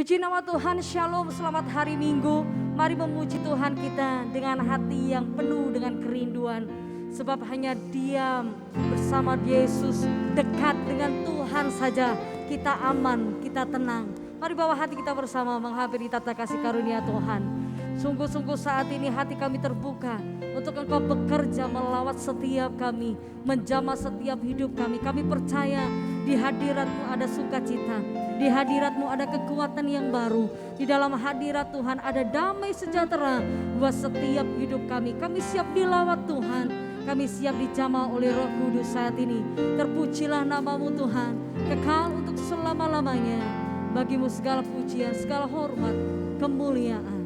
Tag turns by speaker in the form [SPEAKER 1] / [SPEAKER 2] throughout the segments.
[SPEAKER 1] Puji nama Tuhan, Shalom, selamat hari Minggu. Mari memuji Tuhan kita dengan hati yang penuh dengan kerinduan. Sebab hanya diam bersama Yesus, dekat dengan Tuhan saja kita aman, kita tenang. Mari bawa hati kita bersama menghampiri tata kasih karunia Tuhan. Sungguh-sungguh saat ini hati kami terbuka untuk Engkau bekerja melawat setiap kami, menjamah setiap hidup kami. Kami percaya di hadirat-Mu ada sukacita, di hadirat-Mu ada kekuatan yang baru. Di dalam hadirat Tuhan ada damai sejahtera buat setiap hidup kami. Kami siap dilawat Tuhan, kami siap dijamah oleh Roh Kudus saat ini. Terpujilah nama-Mu Tuhan, kekal untuk selama-lamanya. Bagimu segala pujian, segala hormat, kemuliaan.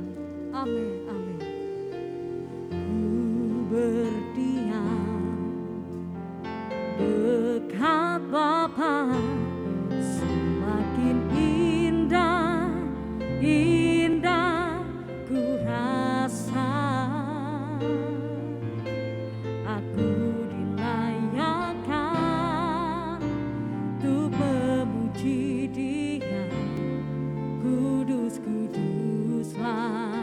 [SPEAKER 1] Amin, amin. Ku berdiam dekat Bapa, semakin indah, indah ku rasa. Aku dilayakkan untuk memuji Dia, kudus, kuduslah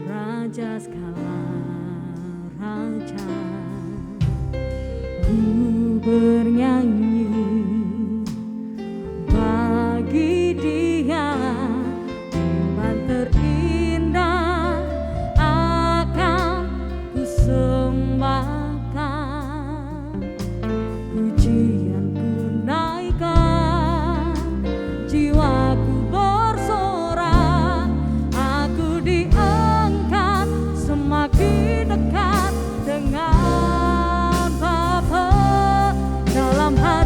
[SPEAKER 1] Raja segala raja. Ku bernyanyi bagi Dia, firman terindah akan ku sembahkan. Pujian ku naikkan, jiwaku bersorak, aku diangkat semakin dekat dengan Bapa dalam hati.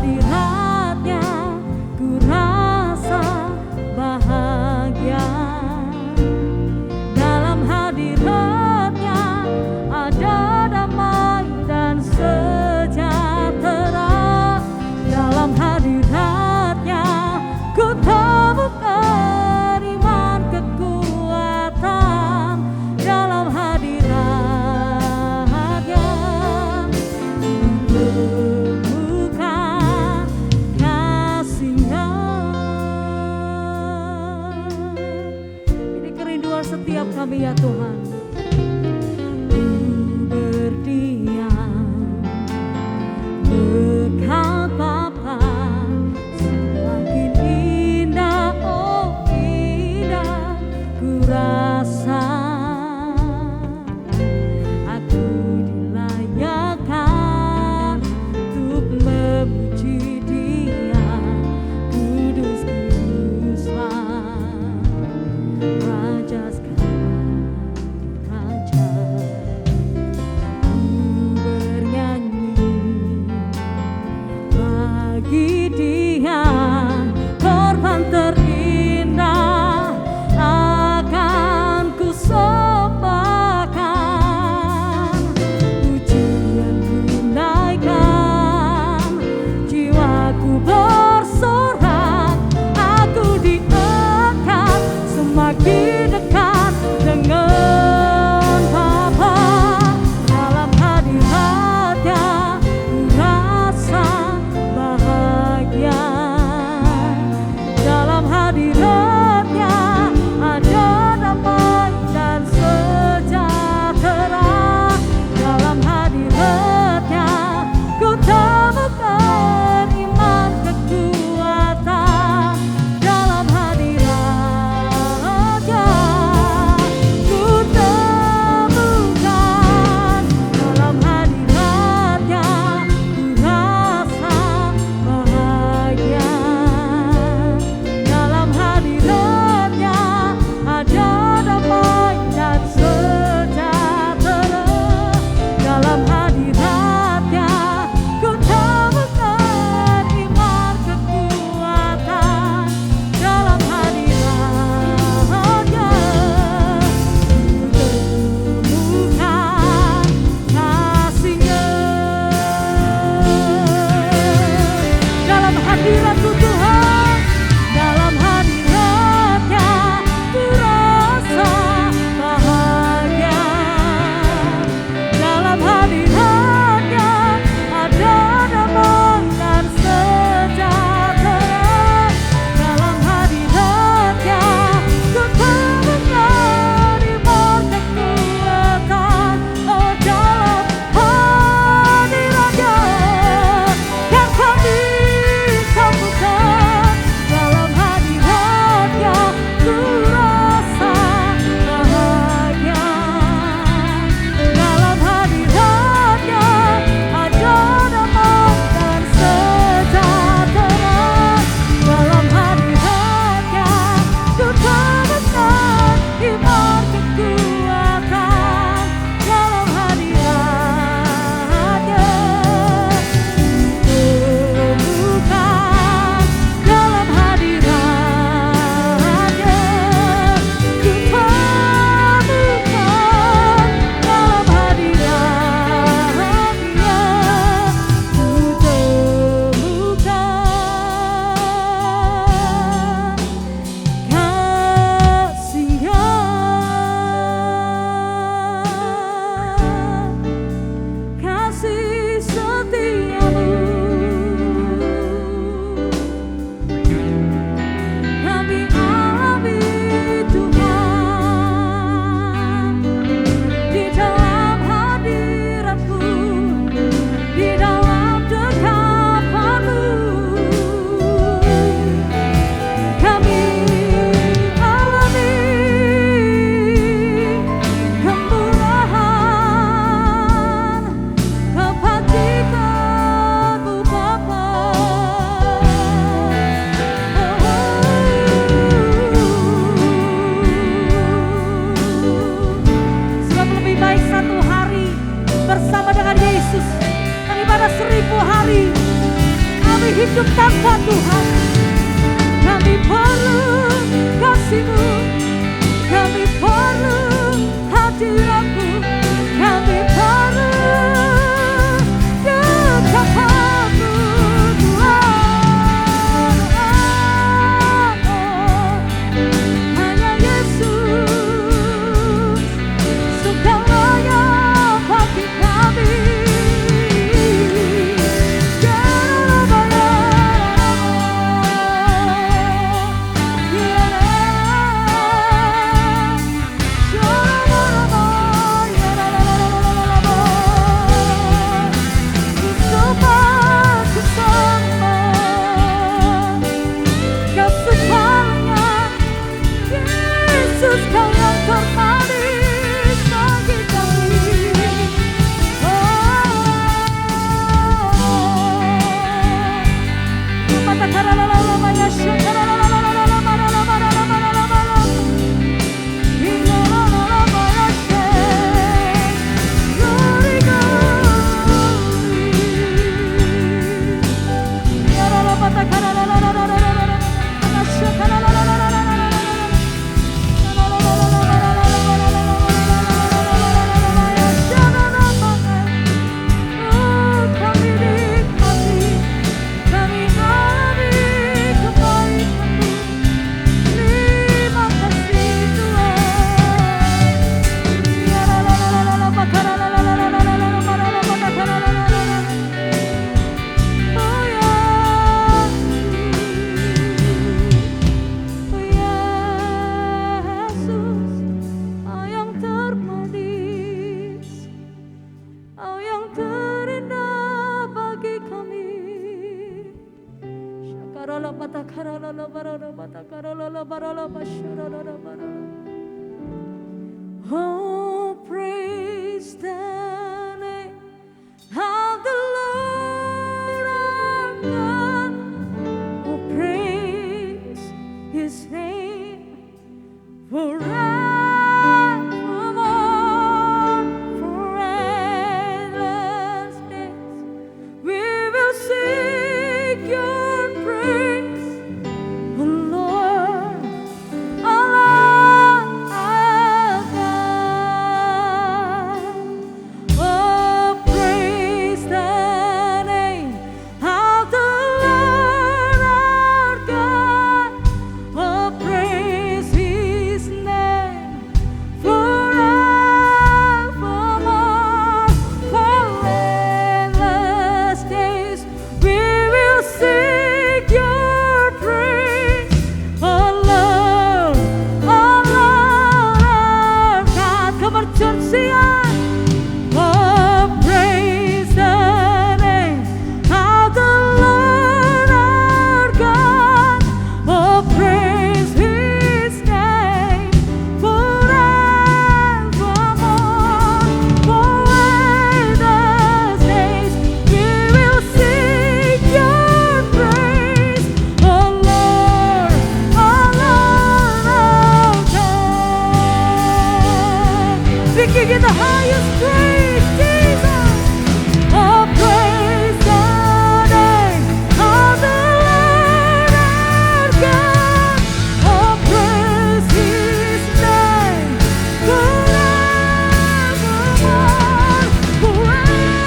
[SPEAKER 1] bersama dengan Yesus daripada 1000 hari. Kami hidup tanpa Tuhan. Kami perlu kasih-Mu, kami perlu hadirat-Mu, kami perlu kekasih-Mu Tuhan. Hanya Yesus segalanya bagi kami. Oh, praise the name of the Lord our God. Oh, praise His name forevermore, for endless days. We will sing Your praise, O Lord, our God. Oh, praise the name of the Lord our God. Oh, praise His name forevermore, for endless days. We will sing Your praise, oh Lord, our God. Keberjasian. Oh, praise the name of the Lord our God. Oh, praise His name forevermore, for endless days. We will sing Your praise, oh Lord, our God. We give You the highest praise, Jesus. Oh, praise the name of the Lord our God. Oh, praise His name forevermore, for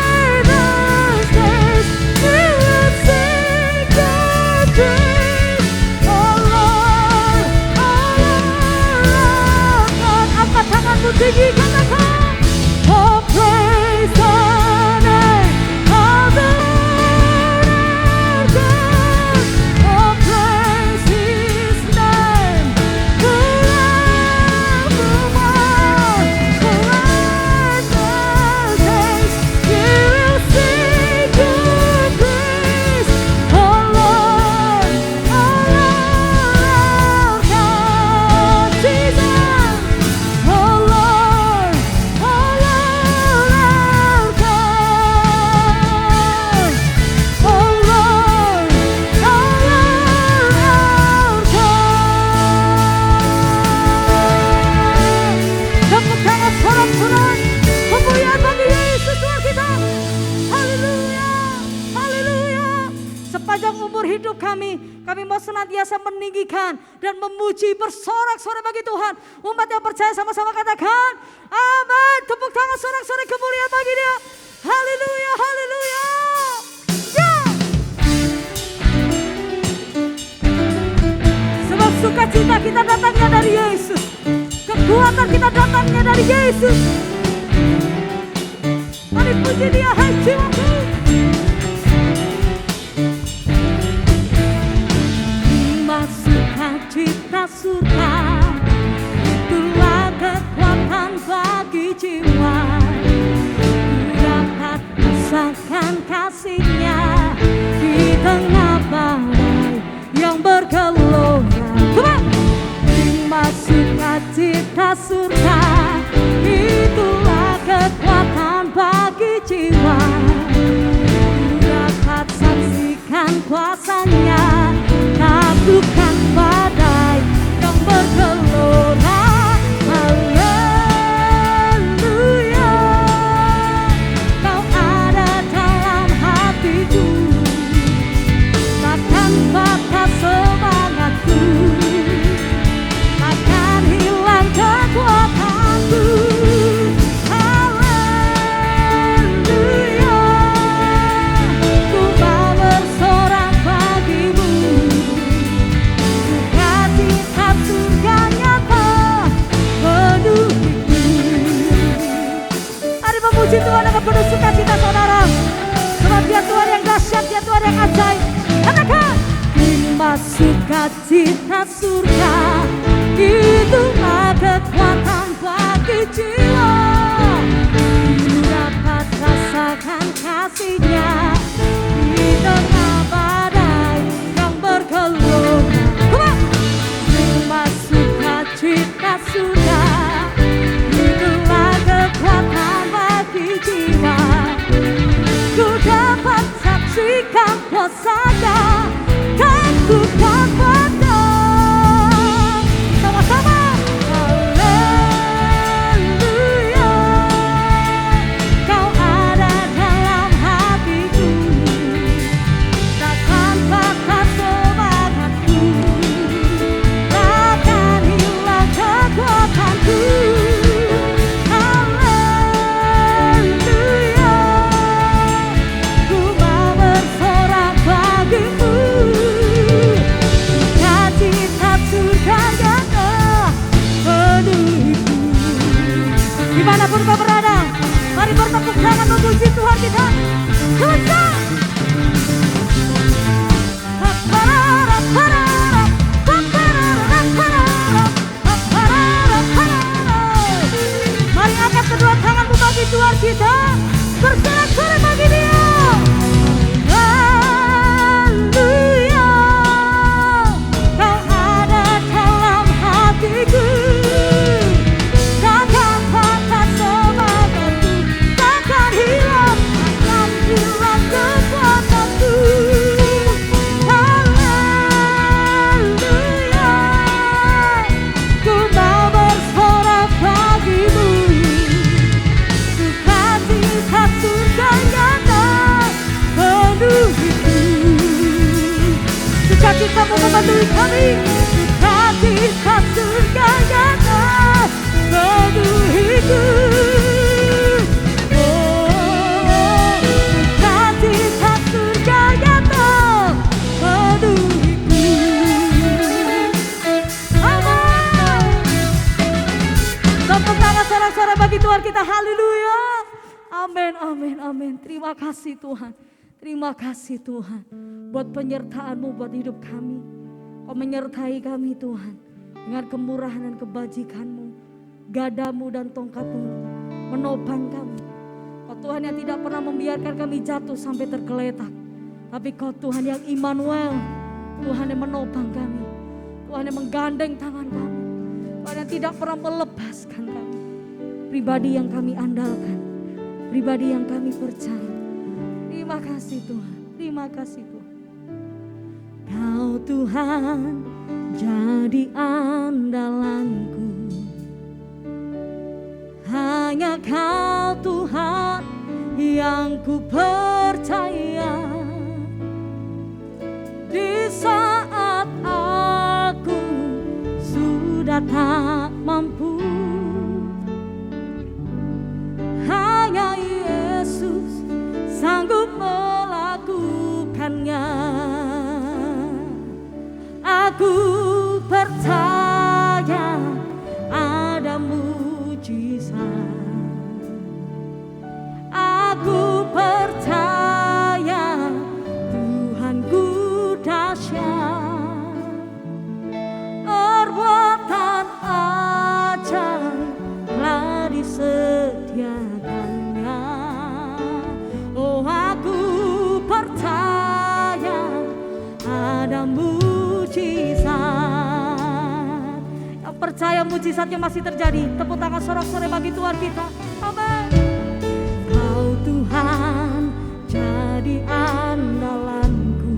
[SPEAKER 1] endless days. We will sing Your praise, oh Lord, our God. Angkat tanganmu tinggi, katakan, oh, Kami mau senantiasa meninggikan dan memuji bersorak-sorai bagi Tuhan. Umat yang percaya sama-sama katakan amin. Tepuk tangan sorak-sorai kemuliaan bagi Dia. Haleluya, haleluya. Yeah. Sebab sukacita kita datangnya dari Yesus. Kekuatan kita datangnya dari Yesus. Mari puji Dia, hai jiwaku. Sukacita surga, itulah kekuatan bagi jiwa. Ku dapat rasakan kasih-Nya di tengah badai yang bergelora. Terima sukacita surga, itulah kekuatan bagi jiwa. Ku dapat saksikan kuasa-Nya taklukan badai yang bergelora. Haleluya, Kau ada dalam hatiku, takkan patah semangatku, takkan hilang kekuatanku. Haleluya, ku mau bersorak bagimu. Surga nyata penuhiku. Mari memuji Tuhan dengan penuh sukacita saudara. Sebab Dia Tuhan yang dahsyat, Dia Tuhan yang ajaib. Katakan, terima sukacita surga, itulah kekuatan bagi jiwa. Ku dapat rasakan kasih-Nya di tengah badai yang bergelora. Sukacita surga, itulah kekuatan bagi jiwa. Ku dapat saksikan kuasa-Nya, taklukan badai. Sama-sama. Haleluya, Kau ada dalam hatiku, takkan patah semangatku, kekuatanku. Haleluya, ku mau bersorak bagimu. Sukacita surga nyata penuhiku. Dimanapun kau berada, mari bertepuk tangan memuji Tuhan kita. Tuhan. Mari angkat kedua tanganmu bagi Tuhan kita, bersorak-sorai bagi Dia. Haleluya, Kau ada dalam hatiku, takkan patah semangatku, takkan hilang kekuatanku. Haleluya, ku mau bersorak bagimu. Sukacita surga nyata penuhiku. Sukacitamu memenuhi kami. Sukacita surga nyata penuhiku. Sukacita surga nyata penuhiku. Amin. Tepuk tangan sorak-sorai bagi Tuhan kita. Haleluya. Amin, amin, amin. Terima kasih Tuhan. Terima kasih Tuhan. Buat penyertaan-Mu buat hidup kami. Kau menyertai kami Tuhan. Dengan kemurahan dan kebajikan-Mu. Gadamu dan tongkat-Mu menopang kami. Kau Tuhan yang tidak pernah membiarkan kami jatuh sampai tergeletak. Tapi Kau Tuhan yang Immanuel. Tuhan yang menopang kami. Tuhan yang menggandeng tangan kami. Tuhan yang tidak pernah melepaskan kami. Pribadi yang kami andalkan. Pribadi yang kami percaya. Terima kasih Tuhan. Terima kasih Tuhan. Kau Tuhan jadi andalanku. Hanya Kau Tuhan yang ku percaya. Di tak mampu. Hanya Yesus sanggup melakukannya. Aku percaya ada mujizat. Aku percaya Tuhanku dahsyat. Perbuatan ajaib telah disediakannya. Oh, aku percaya ada mujizat. Yang percaya mujizatnya masih terjadi, tepuk tangan sorak-sorai bagi Tuhan kita. Amin. Kau Tuhan jadi andalanku.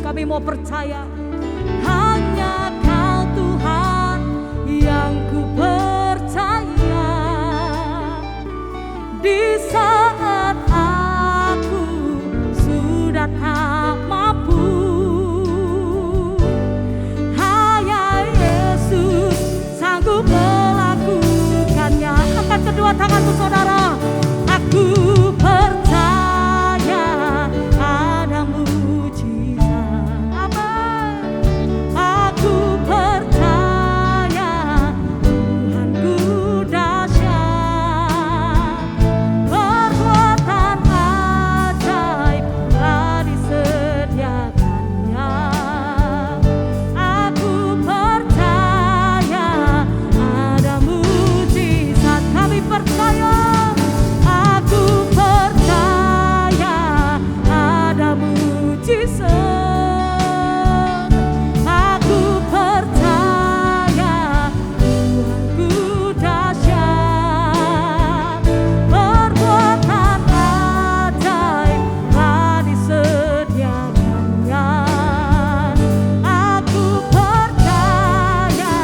[SPEAKER 1] Kami mau percaya hanya Kau Tuhan yang ku percaya. Di saat aku sudah tak mampu, hanya Yesus sanggup melakukannya. Angkat kedua tanganmu saudara. Aku percaya ada mujizat. Amin. Aku percaya Tuhanku dahsyat. Perbuatan ajaib telah disediakannya. Aku percaya ada mujizat. Kami percaya. Aku percaya ada mujizat. Aku percaya Tuhanku dahsyat. Perbuatan ajaib telah disediakannya. Aku percaya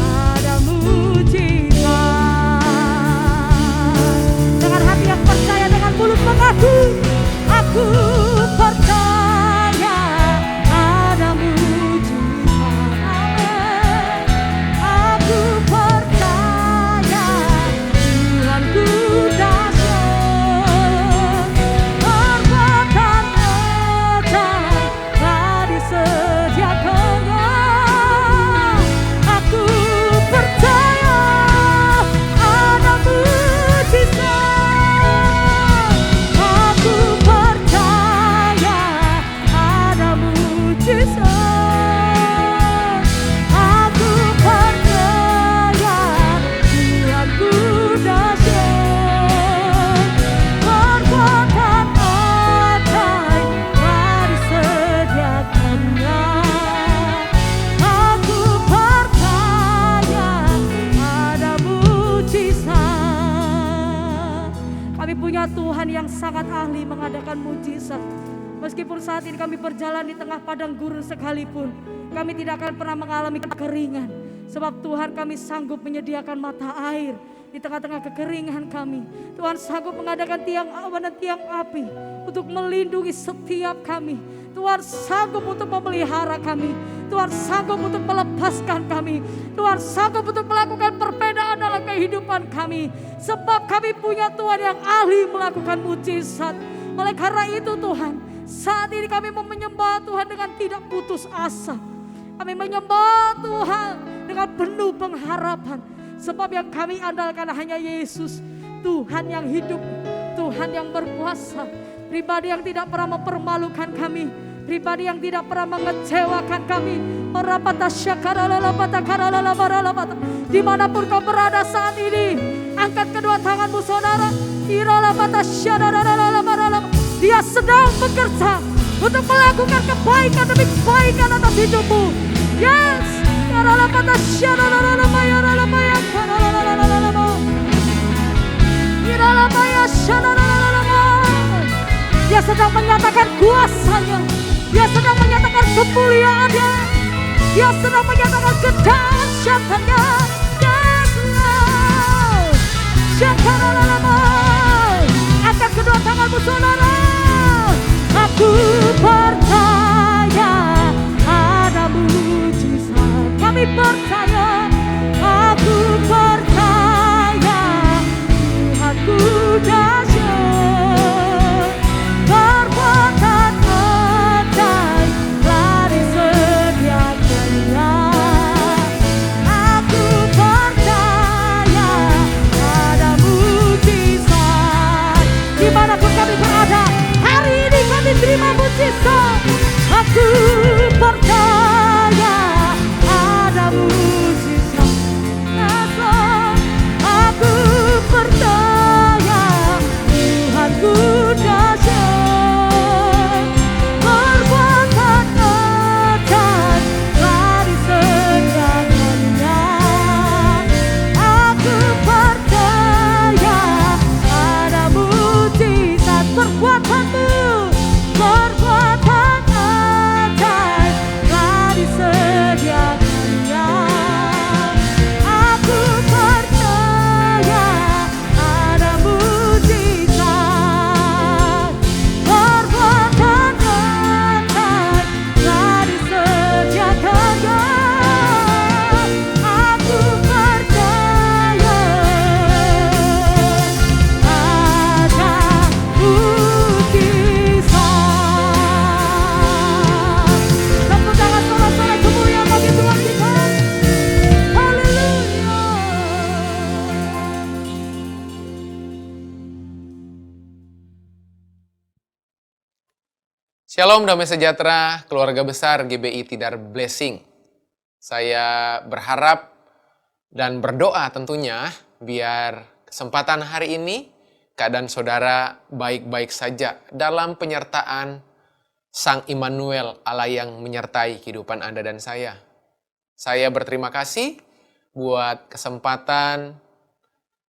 [SPEAKER 1] ada mujizat. Dengan hati yang percaya, dengan mulut mengaku, aku percaya ada mujizat. Amin. Aku percaya Tuhanku dahsyat. Perbuatan ajaib telah disediakannya. Aku percaya ada mujizat. Aku percaya ada mujizat. Aku percaya Tuhanku dahsyat. Perbuatan ajaib telah disediakannya. Aku percaya ada mujizat. Kami punya Tuhan yang sangat ahli mengadakan mujizat. Meskipun saat ini kami berjalan di tengah padang gurun sekalipun, kami tidak akan pernah mengalami kekeringan. Sebab Tuhan kami sanggup menyediakan mata air di tengah-tengah kekeringan kami. Tuhan sanggup mengadakan tiang awan dan tiang api untuk melindungi setiap kami. Tuhan sanggup untuk memelihara kami. Tuhan sanggup untuk melepaskan kami. Tuhan sanggup untuk melakukan perbedaan dalam kehidupan kami. Sebab kami punya Tuhan yang ahli melakukan mujizat. Oleh karena itu Tuhan, saat ini kami mau menyembah Tuhan dengan tidak putus asa. Kami menyembah Tuhan dengan penuh pengharapan. Sebab yang kami andalkan hanya Yesus, Tuhan yang hidup, Tuhan yang berkuasa. Pribadi yang tidak pernah mempermalukan kami, pribadi yang tidak pernah mengecewakan kami. Dimanapun kau berada saat ini, angkat kedua tanganmu saudara. Dia sedang bekerja untuk melakukan kebaikan demi kebaikan atas hidupmu. Yes. Dia sedang menyatakan kuasanya. Dia sedang menyatakan kemuliaannya. Dia sedang menyatakan kedahsyatannya. Angkat kedua tanganmu saudara. Aku percaya ada mujizat. Kami percaya Aku percaya ada mujizat. Aku percaya Tuhanku dahsyat. Perbuatan ajaib telah disediakannya. Aku percaya ada mujizat. Perbuatan-Mu, perbuatan ajaib telah disediakannya. Aku percaya ada mujizat. Perbuatan ajaib telah disediakannya. Aku percaya ada mujizat. Tepuk tangan sorak-sorai kemuliaan bagi Tuhan kita. Haleluya.
[SPEAKER 2] Shalom, damai sejahtera, keluarga besar GBI Tidar Blessing. Saya berharap dan berdoa tentunya biar kesempatan hari ini keadaan saudara baik-baik saja dalam penyertaan Sang Immanuel, Allah yang menyertai kehidupan Anda dan saya. Saya berterima kasih buat kesempatan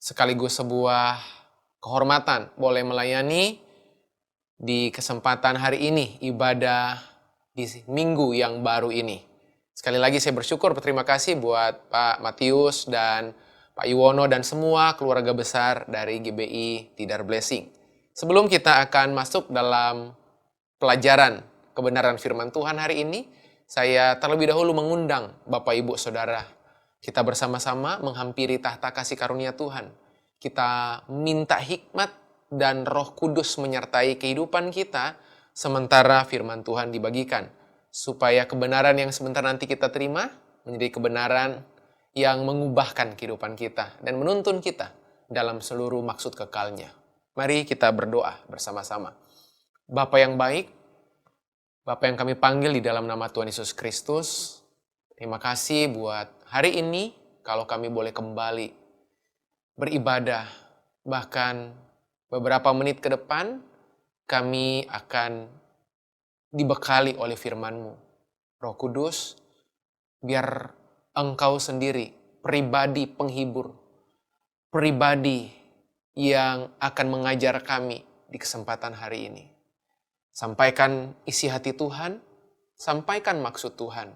[SPEAKER 2] sekaligus sebuah kehormatan boleh melayani di kesempatan hari ini, ibadah di minggu yang baru ini. Sekali lagi saya bersyukur, berterima kasih buat Pak Matius dan Pak Iwono dan semua keluarga besar dari GBI Tidar Blessing. Sebelum kita akan masuk dalam pelajaran kebenaran firman Tuhan hari ini, saya terlebih dahulu mengundang Bapak Ibu Saudara. Kita bersama-sama menghampiri tahta kasih karunia Tuhan. Kita minta hikmat dan Roh Kudus menyertai kehidupan kita sementara firman Tuhan dibagikan, supaya kebenaran yang sebentar nanti kita terima menjadi kebenaran yang mengubahkan kehidupan kita dan menuntun kita dalam seluruh maksud kekalnya. Mari kita berdoa bersama-sama. Bapa yang baik, Bapa yang kami panggil di dalam nama Tuhan Yesus Kristus, terima kasih buat hari ini kalau kami boleh kembali beribadah, bahkan beberapa menit ke depan, kami akan dibekali oleh firman-Mu. Roh Kudus, biar Engkau sendiri, pribadi penghibur, pribadi yang akan mengajar kami di kesempatan hari ini. Sampaikan isi hati Tuhan, sampaikan maksud Tuhan,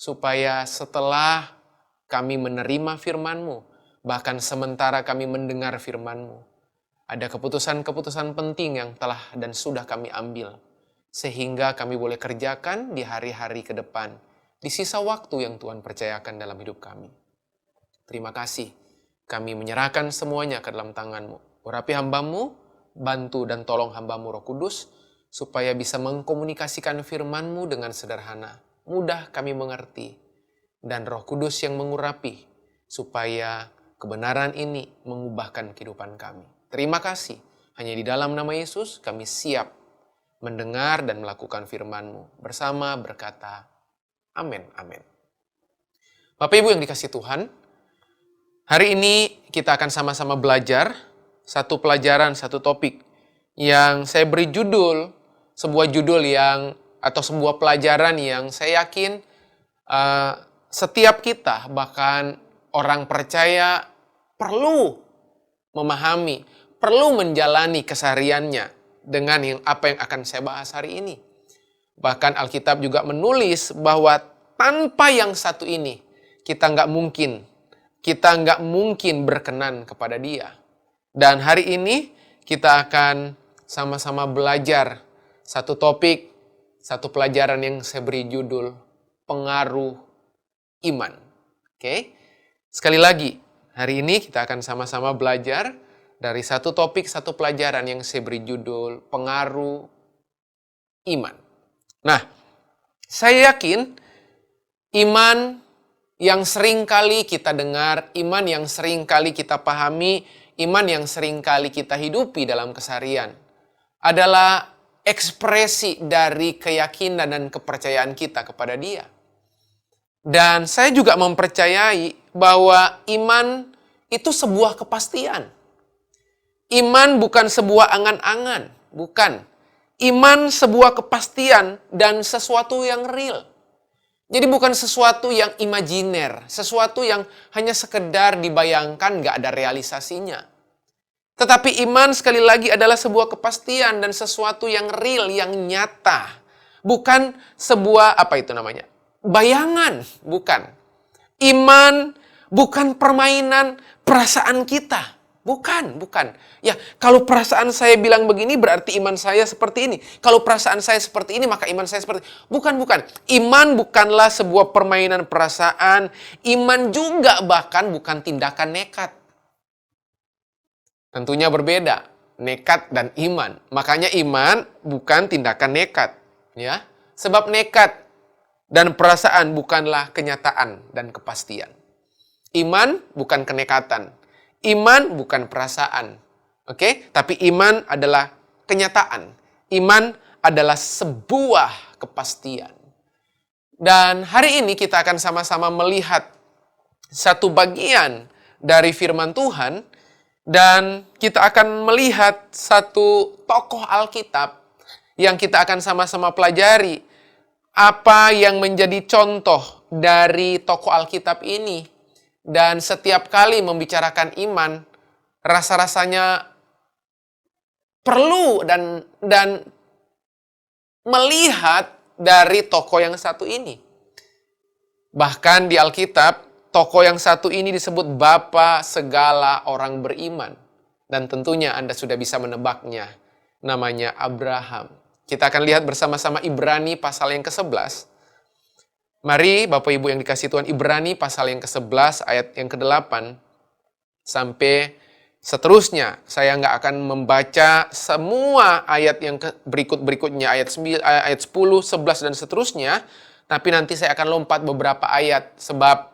[SPEAKER 2] supaya setelah kami menerima firman-Mu, bahkan sementara kami mendengar firman-Mu, ada keputusan-keputusan penting yang telah dan sudah kami ambil, sehingga kami boleh kerjakan di hari-hari ke depan, di sisa waktu yang Tuhan percayakan dalam hidup kami. Terima kasih, kami menyerahkan semuanya ke dalam tangan-Mu. Urapi hamba-Mu, bantu dan tolong hamba-Mu Roh Kudus, supaya bisa mengkomunikasikan firman-Mu dengan sederhana, mudah kami mengerti, dan Roh Kudus yang mengurapi, supaya kebenaran ini mengubahkan kehidupan kami. Terima kasih, hanya di dalam nama Yesus kami siap mendengar dan melakukan firman-Mu bersama berkata, amin, amin. Bapak Ibu yang dikasihi Tuhan, hari ini kita akan sama-sama belajar satu pelajaran, satu topik yang saya beri judul, sebuah judul yang, atau sebuah pelajaran yang saya yakin setiap kita, bahkan orang percaya perlu memahami, perlu menjalani kesehariannya dengan apa yang akan saya bahas hari ini. Bahkan Alkitab juga menulis bahwa tanpa yang satu ini, kita nggak mungkin berkenan kepada Dia. Dan hari ini kita akan sama-sama belajar satu topik, satu pelajaran yang saya beri judul pengaruh iman. Oke? Sekali lagi, hari ini kita akan sama-sama belajar dari satu topik, satu pelajaran yang saya beri judul pengaruh iman. Nah, saya yakin iman yang sering kali kita dengar, iman yang sering kali kita pahami, iman yang sering kali kita hidupi dalam keseharian adalah ekspresi dari keyakinan dan kepercayaan kita kepada Dia. Dan saya juga mempercayai bahwa iman itu sebuah kepastian. Iman bukan sebuah angan-angan, bukan. Iman sebuah kepastian dan sesuatu yang real. Jadi bukan sesuatu yang imajiner, sesuatu yang hanya sekedar dibayangkan, gak ada realisasinya. Tetapi iman sekali lagi adalah sebuah kepastian dan sesuatu yang real, yang nyata. Bukan sebuah, bayangan, bukan. Iman bukan permainan perasaan kita. Bukan. Ya, kalau perasaan saya bilang begini berarti iman saya seperti ini. Kalau perasaan saya seperti ini maka iman saya seperti ini. Bukan. Iman bukanlah sebuah permainan perasaan. Iman juga bahkan bukan tindakan nekat. Tentunya berbeda, nekat dan iman. Makanya iman bukan tindakan nekat, ya. Sebab nekat dan perasaan bukanlah kenyataan dan kepastian. Iman bukan kenekatan. Iman bukan perasaan. Oke? Tapi iman adalah kenyataan. Iman adalah sebuah kepastian. Dan hari ini kita akan sama-sama melihat satu bagian dari firman Tuhan. Dan kita akan melihat satu tokoh Alkitab yang kita akan sama-sama pelajari. Apa yang menjadi contoh dari tokoh Alkitab ini. Dan setiap kali membicarakan iman, rasa-rasanya perlu dan melihat dari tokoh yang satu ini. Bahkan di Alkitab, tokoh yang satu ini disebut bapa segala orang beriman. Dan tentunya Anda sudah bisa menebaknya. Namanya Abraham. Kita akan lihat bersama-sama Ibrani pasal yang ke-11. Mari Bapak Ibu yang dikasihi Tuhan, Ibrani pasal yang ke-11 ayat yang ke-8 sampai seterusnya. Saya nggak akan membaca semua ayat yang berikut-berikutnya, ayat 9, ayat 10, 11 dan seterusnya, tapi nanti saya akan lompat beberapa ayat sebab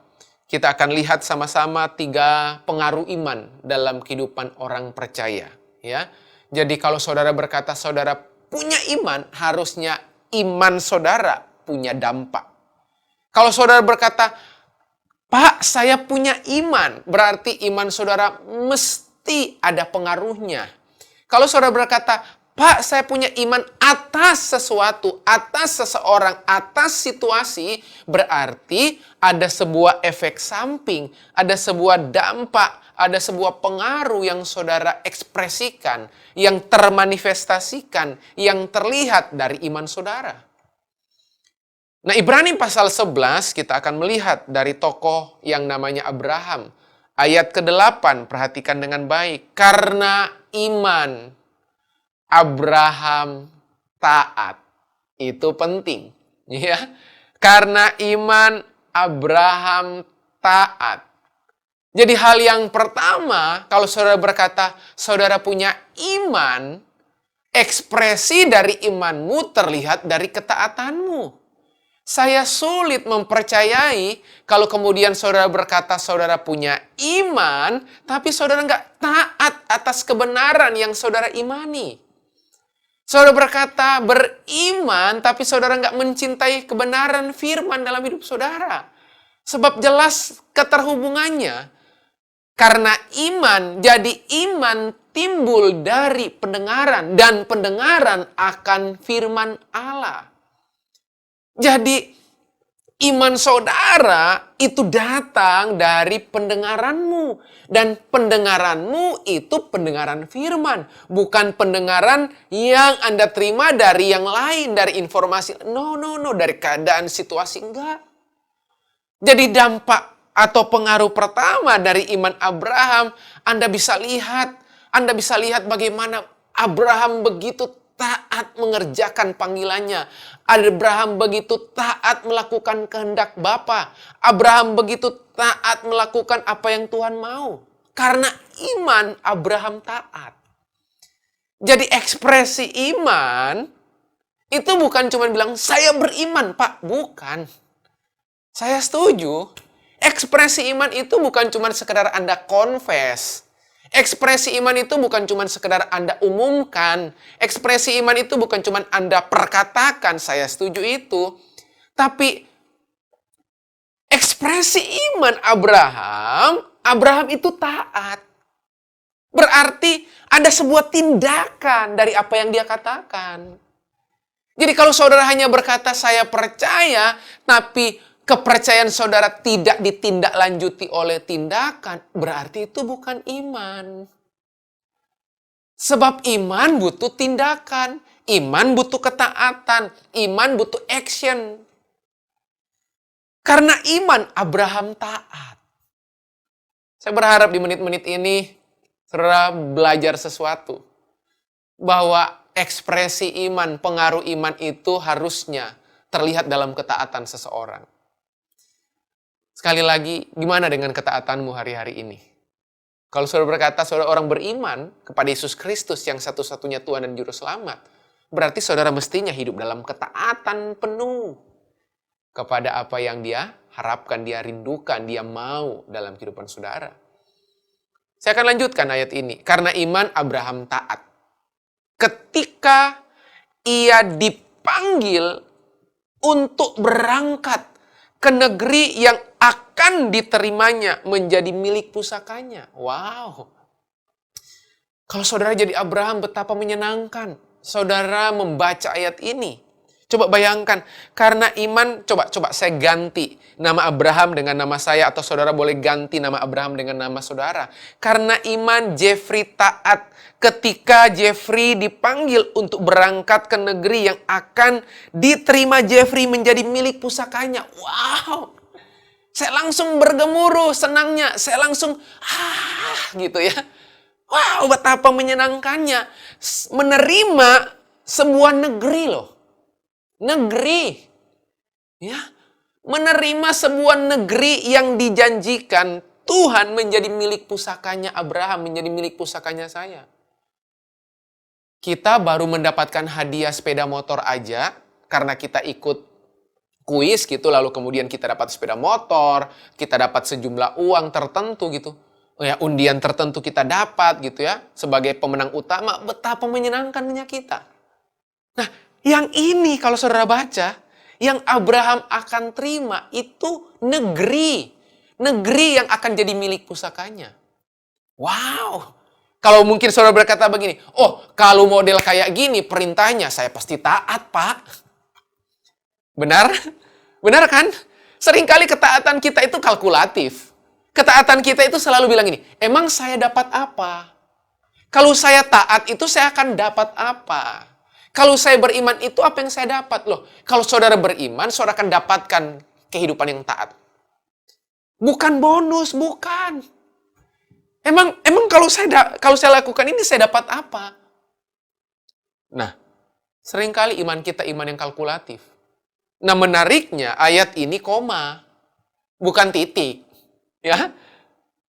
[SPEAKER 2] kita akan lihat sama-sama 3 pengaruh iman dalam kehidupan orang percaya, ya. Jadi kalau saudara berkata saudara punya iman, harusnya iman saudara punya dampak. Kalau saudara berkata, Pak, saya punya iman, berarti iman saudara mesti ada pengaruhnya. Kalau saudara berkata, Pak, saya punya iman atas sesuatu, atas seseorang, atas situasi, berarti ada sebuah efek samping, ada sebuah dampak, ada sebuah pengaruh yang saudara ekspresikan, yang termanifestasikan, yang terlihat dari iman saudara. Nah, Ibrani pasal 11 kita akan melihat dari tokoh yang namanya Abraham. Ayat ke-8, perhatikan dengan baik. Karena iman Abraham taat. Itu penting, ya. Karena iman Abraham taat. Jadi hal yang pertama, kalau saudara berkata saudara punya iman, ekspresi dari imanmu terlihat dari ketaatanmu. Saya sulit mempercayai kalau kemudian saudara berkata saudara punya iman, tapi saudara nggak taat atas kebenaran yang saudara imani. Saudara berkata beriman, tapi saudara nggak mencintai kebenaran firman dalam hidup saudara. Sebab jelas keterhubungannya. Karena iman, jadi iman timbul dari pendengaran, dan pendengaran akan firman Allah. Jadi iman saudara itu datang dari pendengaranmu. Dan pendengaranmu itu pendengaran firman. Bukan pendengaran yang Anda terima dari yang lain, dari informasi. No, dari keadaan situasi enggak. Jadi dampak atau pengaruh pertama dari iman Abraham, Anda bisa lihat bagaimana Abraham begitu taat mengerjakan panggilannya. Abraham begitu taat melakukan kehendak Bapa. Abraham begitu taat melakukan apa yang Tuhan mau. Karena iman Abraham taat. Jadi ekspresi iman itu bukan cuma bilang saya beriman, Pak. Bukan. Saya setuju. Ekspresi iman itu bukan cuma sekedar Anda confess. Ekspresi iman itu bukan cuma sekedar Anda umumkan. Ekspresi iman itu bukan cuma Anda perkatakan, saya setuju itu. Tapi ekspresi iman Abraham itu taat. Berarti ada sebuah tindakan dari apa yang dia katakan. Jadi kalau saudara hanya berkata saya percaya, tapi kepercayaan saudara tidak ditindaklanjuti oleh tindakan, berarti itu bukan iman. Sebab iman butuh tindakan, iman butuh ketaatan, iman butuh action. Karena iman Abraham taat. Saya berharap di menit-menit ini saudara belajar sesuatu. Bahwa ekspresi iman, pengaruh iman itu harusnya terlihat dalam ketaatan seseorang. Sekali lagi, gimana dengan ketaatanmu hari-hari ini? Kalau saudara berkata saudara orang beriman kepada Yesus Kristus yang satu-satunya Tuhan dan Juru Selamat, berarti saudara mestinya hidup dalam ketaatan penuh kepada apa yang dia harapkan, dia rindukan, dia mau dalam kehidupan saudara. Saya akan lanjutkan ayat ini. Karena iman Abraham taat. Ketika ia dipanggil untuk berangkat ke negeri yang akan diterimanya menjadi milik pusakanya. Wow. Kalau saudara jadi Abraham, betapa menyenangkan. Saudara membaca ayat ini. Coba bayangkan, karena iman, coba saya ganti nama Abraham dengan nama saya, atau saudara boleh ganti nama Abraham dengan nama saudara. Karena iman Jeffrey taat ketika Jeffrey dipanggil untuk berangkat ke negeri yang akan diterima Jeffrey menjadi milik pusakanya. Wow, saya langsung bergemuruh senangnya, saya langsung gitu ya. Wow, betapa menyenangkannya menerima sebuah negeri loh. Negeri, ya, menerima sebuah negeri yang dijanjikan Tuhan menjadi milik pusakanya Abraham, menjadi milik pusakanya saya. Kita baru mendapatkan hadiah sepeda motor aja karena kita ikut kuis gitu, lalu kemudian kita dapat sepeda motor, kita dapat sejumlah uang tertentu gitu. Oh ya, undian tertentu kita dapat gitu ya, sebagai pemenang utama, betapa menyenangkannya kita. Nah, yang ini kalau saudara baca, yang Abraham akan terima itu negeri. Negeri yang akan jadi milik pusakanya. Wow. Kalau mungkin saudara berkata begini, oh kalau model kayak gini perintahnya saya pasti taat, Pak. Benar? Benar kan? Seringkali ketaatan kita itu kalkulatif. Ketaatan kita itu selalu bilang gini, emang saya dapat apa? Kalau saya taat itu saya akan dapat apa? Kalau saya beriman itu apa yang saya dapat? Loh, kalau saudara beriman, saudara akan dapatkan kehidupan yang taat. Bukan bonus, bukan. Emang kalau saya lakukan ini saya dapat apa? Nah, seringkali iman kita iman yang kalkulatif. Nah, menariknya ayat ini koma, bukan titik. Ya,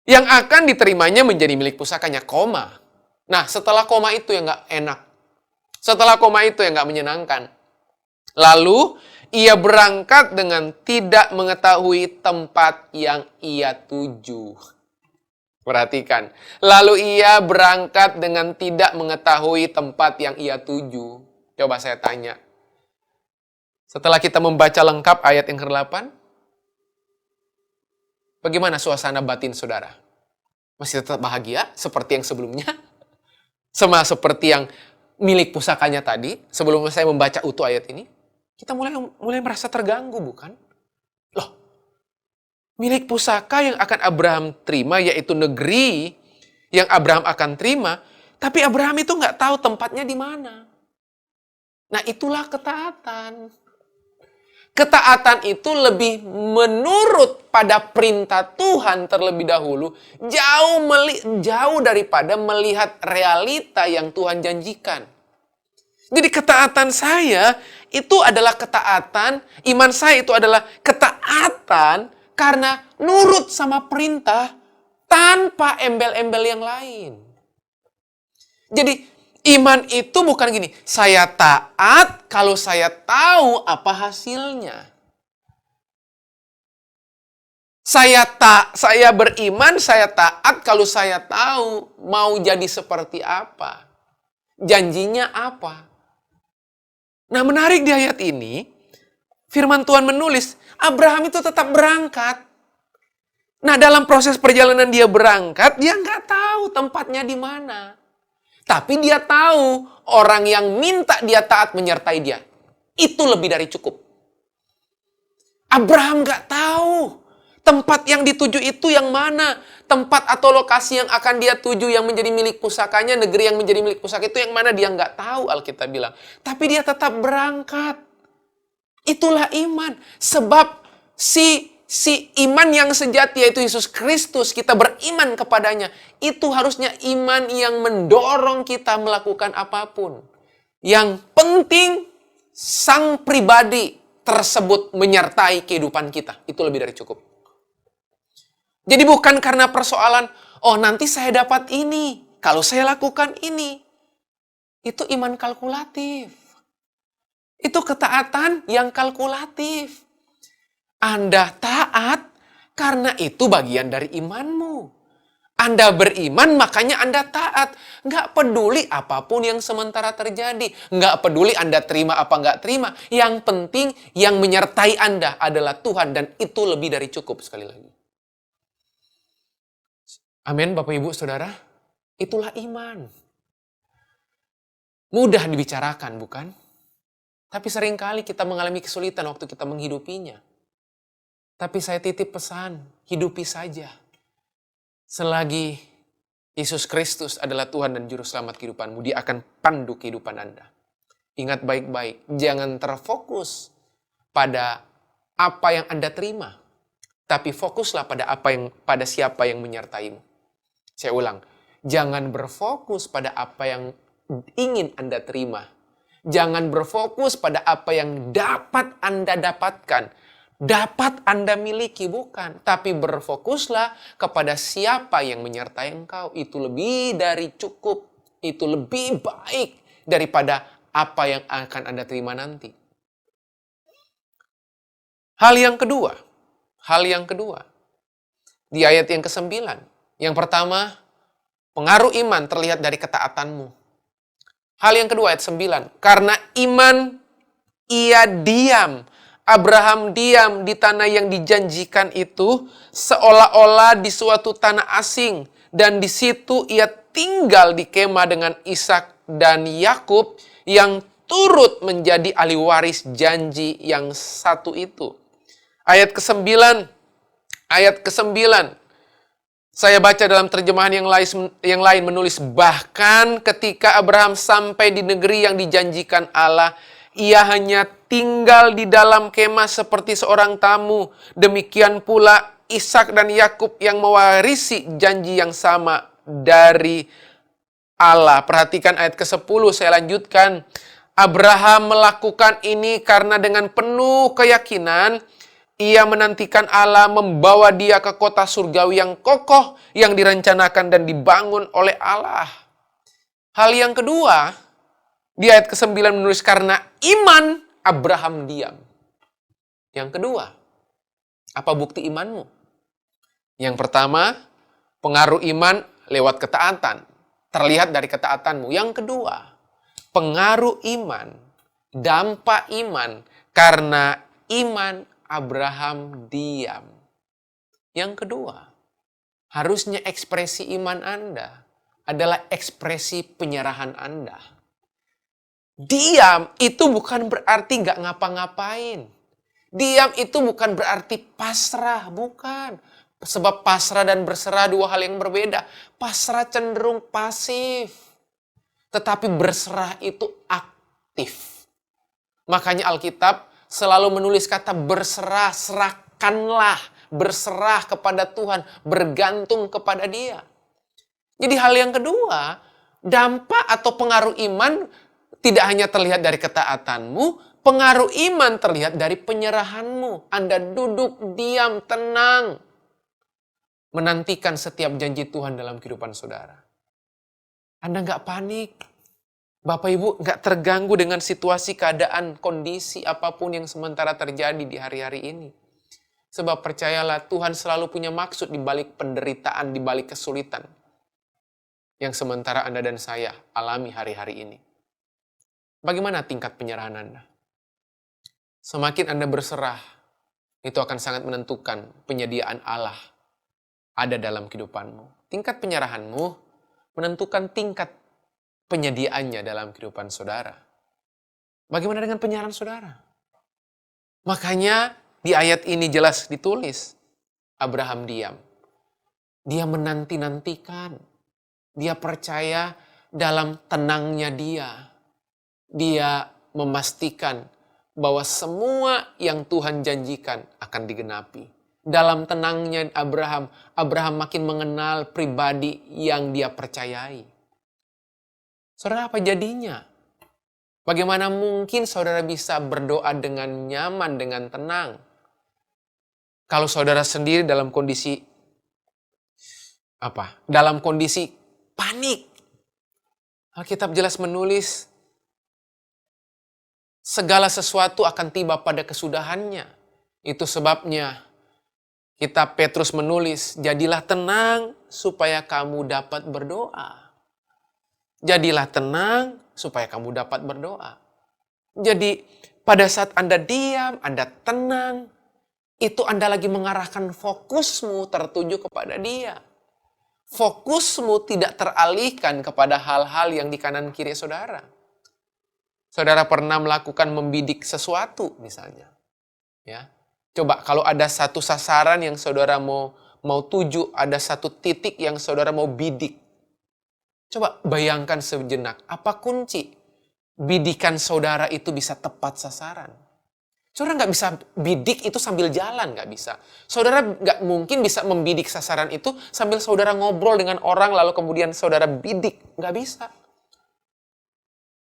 [SPEAKER 2] yang akan diterimanya menjadi milik pusakanya, koma. Nah, setelah koma itu yang nggak enak. Setelah koma itu yang gak menyenangkan. Lalu, ia berangkat dengan tidak mengetahui tempat yang ia tuju. Perhatikan. Lalu ia berangkat dengan tidak mengetahui tempat yang ia tuju. Coba saya tanya. Setelah kita membaca lengkap ayat yang ke-8, bagaimana suasana batin saudara? Masih tetap bahagia seperti yang sebelumnya? Sama seperti yang milik pusakanya tadi, sebelum saya membaca utuh ayat ini, kita mulai merasa terganggu, bukan? Loh, milik pusaka yang akan Abraham terima, yaitu negeri yang Abraham akan terima, tapi Abraham itu nggak tahu tempatnya di mana. Nah, itulah ketaatan. Ketaatan itu lebih menurut pada perintah Tuhan terlebih dahulu, jauh daripada melihat realita yang Tuhan janjikan. Jadi ketaatan saya itu adalah ketaatan, iman saya itu adalah ketaatan karena nurut sama perintah tanpa embel-embel yang lain. Jadi iman itu bukan gini, saya taat kalau saya tahu apa hasilnya. Saya beriman, saya taat kalau saya tahu mau jadi seperti apa. Janjinya apa. Nah, menarik di ayat ini, firman Tuhan menulis, Abraham itu tetap berangkat. Nah, dalam proses perjalanan dia berangkat, dia nggak tahu tempatnya di mana. Tapi dia tahu orang yang minta dia taat menyertai dia. Itu lebih dari cukup. Abraham nggak tahu tempat yang dituju itu yang mana. Tempat atau lokasi yang akan dia tuju yang menjadi milik pusakanya, negeri yang menjadi milik pusaka itu yang mana dia nggak tahu, Alkitab bilang. Tapi dia tetap berangkat. Itulah iman. Sebab si iman yang sejati yaitu Yesus Kristus, kita beriman kepadanya. Itu harusnya iman yang mendorong kita melakukan apapun. Yang penting sang pribadi tersebut menyertai kehidupan kita. Itu lebih dari cukup. Jadi bukan karena persoalan, oh nanti saya dapat ini, kalau saya lakukan ini. Itu iman kalkulatif. Itu ketaatan yang kalkulatif. Anda taat karena itu bagian dari imanmu. Anda beriman makanya Anda taat. Nggak peduli apapun yang sementara terjadi. Nggak peduli Anda terima apa nggak terima. Yang penting yang menyertai Anda adalah Tuhan dan itu lebih dari cukup sekali lagi. Amin, Bapak Ibu Saudara. Itulah iman. Mudah dibicarakan, bukan? Tapi seringkali kita mengalami kesulitan waktu kita menghidupinya. Tapi saya titip pesan, hidupi saja. Selagi Yesus Kristus adalah Tuhan dan Juru Selamat kehidupanmu, Dia akan pandu kehidupan Anda. Ingat baik-baik, jangan terfokus pada apa yang Anda terima. Tapi fokuslah pada siapa yang menyertaimu. Saya ulang, jangan berfokus pada apa yang ingin Anda terima. Jangan berfokus pada apa yang dapat Anda dapatkan. Dapat Anda miliki, bukan. Tapi berfokuslah kepada siapa yang menyertai engkau. Itu lebih dari cukup. Itu lebih baik daripada apa yang akan Anda terima nanti. Hal yang kedua. Di ayat yang ke-9. Yang pertama, pengaruh iman terlihat dari ketaatanmu. Hal yang kedua ayat 9. Karena iman ia diam. Abraham diam di tanah yang dijanjikan itu seolah-olah di suatu tanah asing. Dan di situ ia tinggal di kemah dengan Ishak dan Yakub yang turut menjadi ahli waris janji yang satu itu. Ayat ke-9. Saya baca dalam terjemahan yang lain menulis, bahkan ketika Abraham sampai di negeri yang dijanjikan Allah, ia hanya tinggal di dalam kemah seperti seorang tamu. Demikian pula Ishak dan Yakub yang mewarisi janji yang sama dari Allah. Perhatikan ayat ke-10, saya lanjutkan. Abraham melakukan ini karena dengan penuh keyakinan ia menantikan Allah membawa dia ke kota surgawi yang kokoh, yang direncanakan dan dibangun oleh Allah. Hal yang kedua, di ayat ke-9 menulis karena iman Abraham diam. Yang kedua, apa bukti imanmu? Yang pertama, pengaruh iman lewat ketaatan. Terlihat dari ketaatanmu. Yang kedua, pengaruh iman, dampak iman karena iman Abraham diam. Yang kedua, harusnya ekspresi iman Anda adalah ekspresi penyerahan Anda. Diam itu bukan berarti nggak ngapa-ngapain. Diam itu bukan berarti pasrah, bukan. Sebab pasrah dan berserah dua hal yang berbeda. Pasrah cenderung pasif. Tetapi berserah itu aktif. Makanya Alkitab selalu menulis kata berserah, serahkanlah, berserah kepada Tuhan, bergantung kepada Dia. Jadi hal yang kedua, dampak atau pengaruh iman tidak hanya terlihat dari ketaatanmu, pengaruh iman terlihat dari penyerahanmu. Anda duduk diam, tenang, menantikan setiap janji Tuhan dalam kehidupan saudara. Anda nggak panik. Bapak Ibu nggak terganggu dengan situasi, keadaan, kondisi apapun yang sementara terjadi di hari-hari ini. Sebab percayalah, Tuhan selalu punya maksud di balik penderitaan, di balik kesulitan yang sementara Anda dan saya alami hari-hari ini. Bagaimana tingkat penyerahan Anda? Semakin Anda berserah, itu akan sangat menentukan penyediaan Allah ada dalam kehidupanmu. Tingkat penyerahanmu menentukan tingkat penyediaannya dalam kehidupan saudara. Bagaimana dengan penyerahan saudara? Makanya di ayat ini jelas ditulis, Abraham diam. Dia menanti-nantikan. Dia percaya dalam tenangnya dia. Dia memastikan bahwa semua yang Tuhan janjikan akan digenapi. Dalam tenangnya Abraham makin mengenal pribadi yang dia percayai. Saudara, apa jadinya? Bagaimana mungkin saudara bisa berdoa dengan nyaman, dengan tenang? Kalau saudara sendiri dalam kondisi apa? Dalam kondisi panik. Alkitab jelas menulis, segala sesuatu akan tiba pada kesudahannya. Itu sebabnya kitab Petrus menulis, jadilah tenang supaya kamu dapat berdoa. Jadilah tenang supaya kamu dapat berdoa. Jadi pada saat Anda diam, Anda tenang, itu Anda lagi mengarahkan fokusmu tertuju kepada Dia. Fokusmu tidak teralihkan kepada hal-hal yang di kanan kiri saudara. Saudara pernah melakukan membidik sesuatu misalnya. Ya. Coba kalau ada satu sasaran yang saudara mau tuju, ada satu titik yang saudara mau bidik. Coba bayangkan sejenak, apa kunci bidikan saudara itu bisa tepat sasaran? Saudara nggak bisa bidik itu sambil jalan, nggak bisa. Saudara nggak mungkin bisa membidik sasaran itu sambil saudara ngobrol dengan orang lalu kemudian saudara bidik, nggak bisa.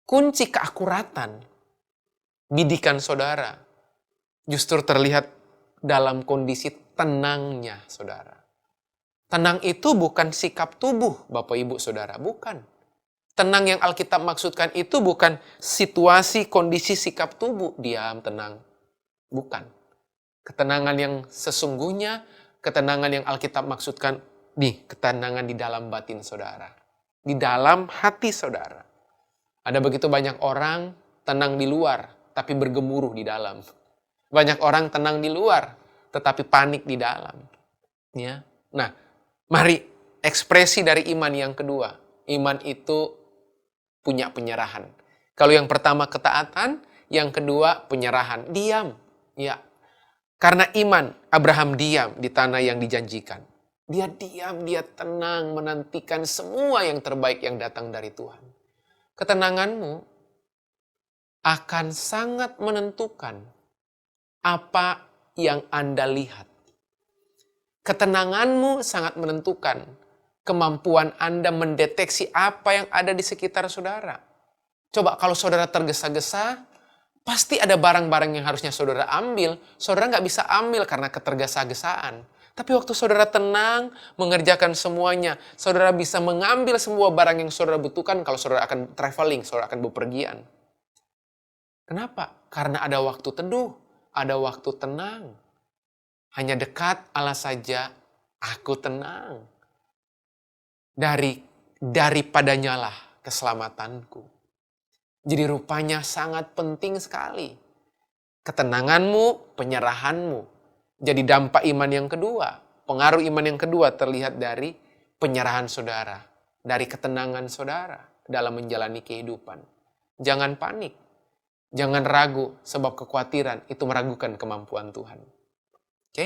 [SPEAKER 2] Kunci keakuratan bidikan saudara justru terlihat dalam kondisi tenangnya saudara. Tenang itu bukan sikap tubuh, Bapak Ibu Saudara, bukan. Tenang yang Alkitab maksudkan itu bukan situasi, kondisi, sikap tubuh, diam, tenang. Bukan. Ketenangan yang sesungguhnya, ketenangan yang Alkitab maksudkan, ketenangan di dalam batin saudara. Di dalam hati saudara. Ada begitu banyak orang tenang di luar, tapi bergemuruh di dalam. Banyak orang tenang di luar, tetapi panik di dalam. Ya. Nah, mari ekspresi dari iman yang kedua. Iman itu punya penyerahan. Kalau yang pertama ketaatan, yang kedua penyerahan. Diam. Ya. Karena iman, Abraham diam di tanah yang dijanjikan. Dia diam, dia tenang menantikan semua yang terbaik yang datang dari Tuhan. Ketenanganmu akan sangat menentukan apa yang Anda lihat. Ketenanganmu sangat menentukan kemampuan Anda mendeteksi apa yang ada di sekitar saudara. Coba kalau saudara tergesa-gesa, pasti ada barang-barang yang harusnya saudara ambil. Saudara nggak bisa ambil karena ketergesa-gesaan. Tapi waktu saudara tenang, mengerjakan semuanya, saudara bisa mengambil semua barang yang saudara butuhkan kalau saudara akan traveling, saudara akan bepergian. Kenapa? Karena ada waktu teduh, ada waktu tenang. Hanya dekat Allah saja, aku tenang. Daripadanya lah keselamatanku. Jadi rupanya sangat penting sekali. Ketenanganmu, penyerahanmu. Jadi dampak iman yang kedua, pengaruh iman yang kedua terlihat dari penyerahan saudara. Dari ketenangan saudara dalam menjalani kehidupan. Jangan panik, jangan ragu sebab kekhawatiran itu meragukan kemampuan Tuhan. Oke?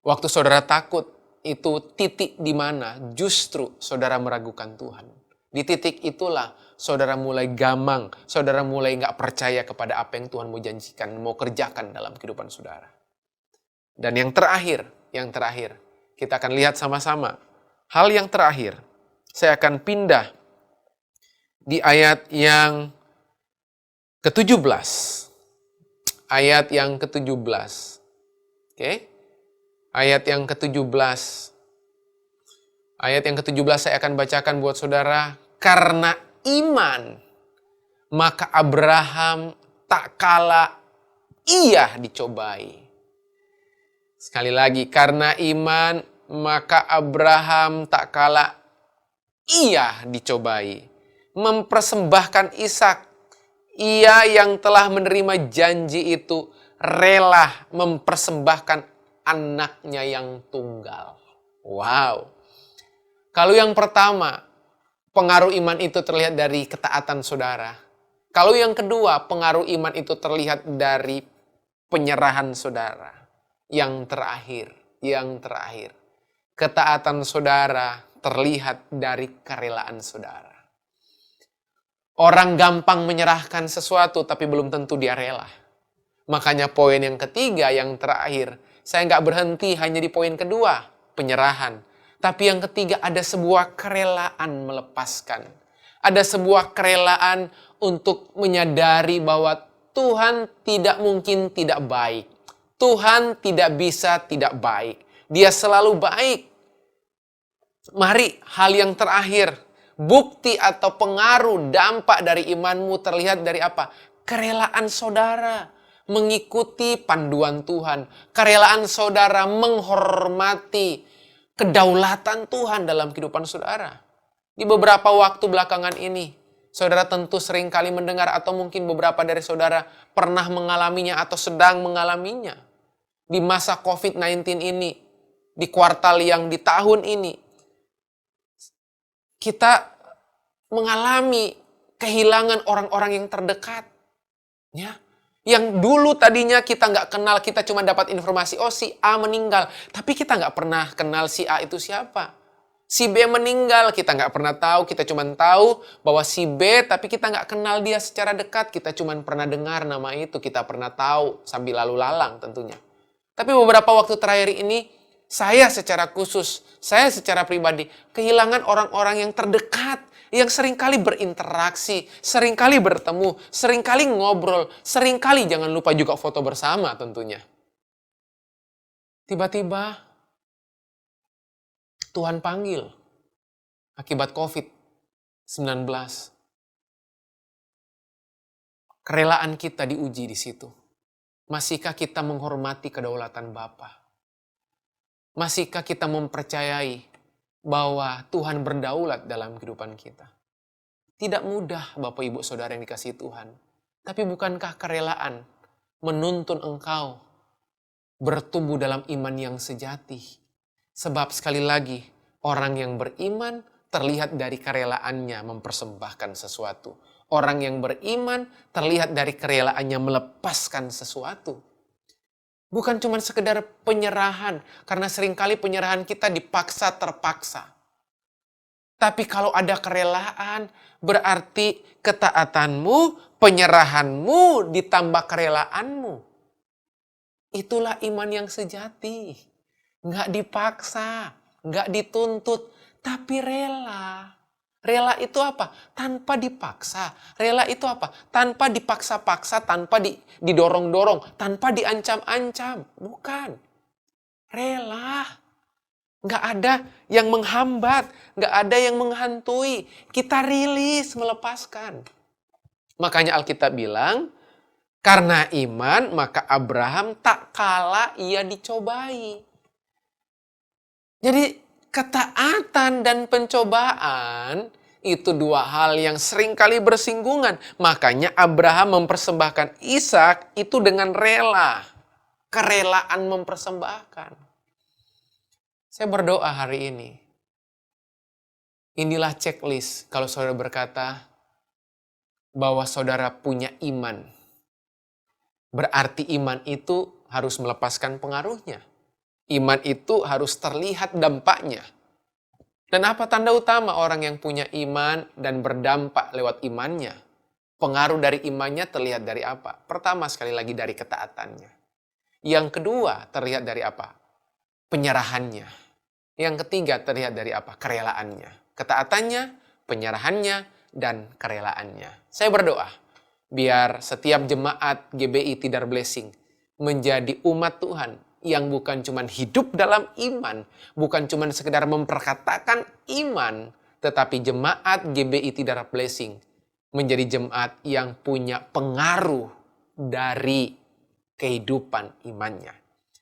[SPEAKER 2] Waktu saudara takut, itu titik di mana justru saudara meragukan Tuhan. Di titik itulah saudara mulai gamang, saudara mulai nggak percaya kepada apa yang Tuhan mau janjikan, mau kerjakan dalam kehidupan saudara. Dan yang terakhir, kita akan lihat sama-sama. Hal yang terakhir, saya akan pindah di ayat yang ke-17. Ayat yang ke-17. Oke? Ayat yang ke-17. Ayat yang ke-17 saya akan bacakan buat saudara. Karena iman, maka Abraham tak kala ia dicobai. Sekali lagi, karena iman maka Abraham tak kala ia dicobai, mempersembahkan Ishak. Ia yang telah menerima janji itu rela mempersembahkan anaknya yang tunggal. Wow. Kalau yang pertama, pengaruh iman itu terlihat dari ketaatan saudara. Kalau yang kedua, pengaruh iman itu terlihat dari penyerahan saudara. Yang terakhir, ketaatan saudara terlihat dari kerelaan saudara. Orang gampang menyerahkan sesuatu tapi belum tentu dia rela. Makanya poin yang ketiga, yang terakhir, saya nggak berhenti hanya di poin kedua, penyerahan. Tapi yang ketiga ada sebuah kerelaan melepaskan. Ada sebuah kerelaan untuk menyadari bahwa Tuhan tidak mungkin tidak baik. Tuhan tidak bisa tidak baik. Dia selalu baik. Mari hal yang terakhir, bukti atau pengaruh dampak dari imanmu terlihat dari apa? Kerelaan saudara mengikuti panduan Tuhan. Kerelaan saudara menghormati kedaulatan Tuhan dalam kehidupan saudara. Di beberapa waktu belakangan ini, saudara tentu sering kali mendengar atau mungkin beberapa dari saudara pernah mengalaminya atau sedang mengalaminya. Di masa COVID-19 ini, di kuartal yang di tahun ini, kita mengalami kehilangan orang-orang yang terdekat. Ya. Yang dulu tadinya kita nggak kenal, kita cuma dapat informasi, oh si A meninggal. Tapi kita nggak pernah kenal si A itu siapa. Si B meninggal, kita nggak pernah tahu, kita cuma tahu bahwa si B, tapi kita nggak kenal dia secara dekat. Kita cuma pernah dengar nama itu, kita pernah tahu sambil lalu lalang tentunya. Tapi beberapa waktu terakhir ini, saya secara khusus, saya secara pribadi, kehilangan orang-orang yang terdekat, yang seringkali berinteraksi, seringkali bertemu, seringkali ngobrol, seringkali jangan lupa juga foto bersama tentunya. Tiba-tiba, Tuhan panggil akibat COVID-19. Kerelaan kita diuji di situ. Masihkah kita menghormati kedaulatan Bapa? Masihkah kita mempercayai bahwa Tuhan berdaulat dalam kehidupan kita? Tidak mudah Bapak Ibu Saudara yang dikasihi Tuhan. Tapi bukankah kerelaan menuntun engkau bertumbuh dalam iman yang sejati? Sebab sekali lagi, orang yang beriman terlihat dari kerelaannya mempersembahkan sesuatu. Orang yang beriman terlihat dari kerelaannya melepaskan sesuatu. Bukan cuma sekedar penyerahan, karena seringkali penyerahan kita dipaksa terpaksa. Tapi kalau ada kerelaan, berarti ketaatanmu, penyerahanmu ditambah kerelaanmu. Itulah iman yang sejati. Nggak dipaksa, nggak dituntut, tapi rela. Rela itu apa? Tanpa dipaksa. Rela itu apa? Tanpa dipaksa-paksa, tanpa didorong-dorong, tanpa diancam-ancam. Bukan. Rela. Nggak ada yang menghambat, nggak ada yang menghantui. Kita rilis, melepaskan. Makanya Alkitab bilang, karena iman maka Abraham tak kala ia dicobai. Jadi ketaatan dan pencobaan itu dua hal yang seringkali bersinggungan. Makanya Abraham mempersembahkan Ishak itu dengan rela. Kerelaan mempersembahkan. Saya berdoa hari ini. Inilah checklist kalau saudara berkata bahwa saudara punya iman. Berarti iman itu harus melepaskan pengaruhnya. Iman itu harus terlihat dampaknya. Dan apa tanda utama orang yang punya iman dan berdampak lewat imannya? Pengaruh dari imannya terlihat dari apa? Pertama sekali lagi dari ketaatannya. Yang kedua terlihat dari apa? Penyerahannya. Yang ketiga terlihat dari apa? Kerelaannya. Ketaatannya, penyerahannya, dan kerelaannya. Saya berdoa, biar setiap jemaat GBI Tidar Blessing menjadi umat Tuhan yang bukan cuma hidup dalam iman, bukan cuma sekedar memperkatakan iman, tetapi jemaat GBI Tidar Blessing menjadi jemaat yang punya pengaruh dari kehidupan imannya.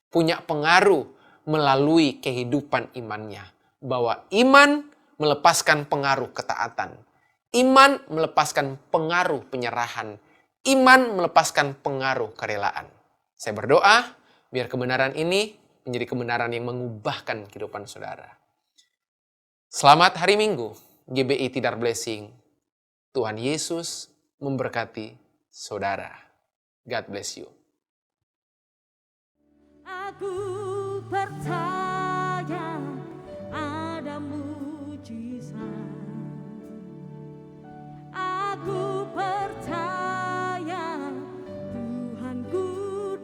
[SPEAKER 2] punya pengaruh melalui kehidupan imannya. Bahwa iman melepaskan pengaruh ketaatan. Iman melepaskan pengaruh penyerahan. Iman melepaskan pengaruh kerelaan. Saya berdoa biar kebenaran ini menjadi kebenaran yang mengubahkan kehidupan saudara. Selamat hari Minggu, GBI Tidar Blessing. Tuhan Yesus memberkati saudara. God bless you.
[SPEAKER 1] Aku percaya ada mujizat. Aku percaya Tuhanku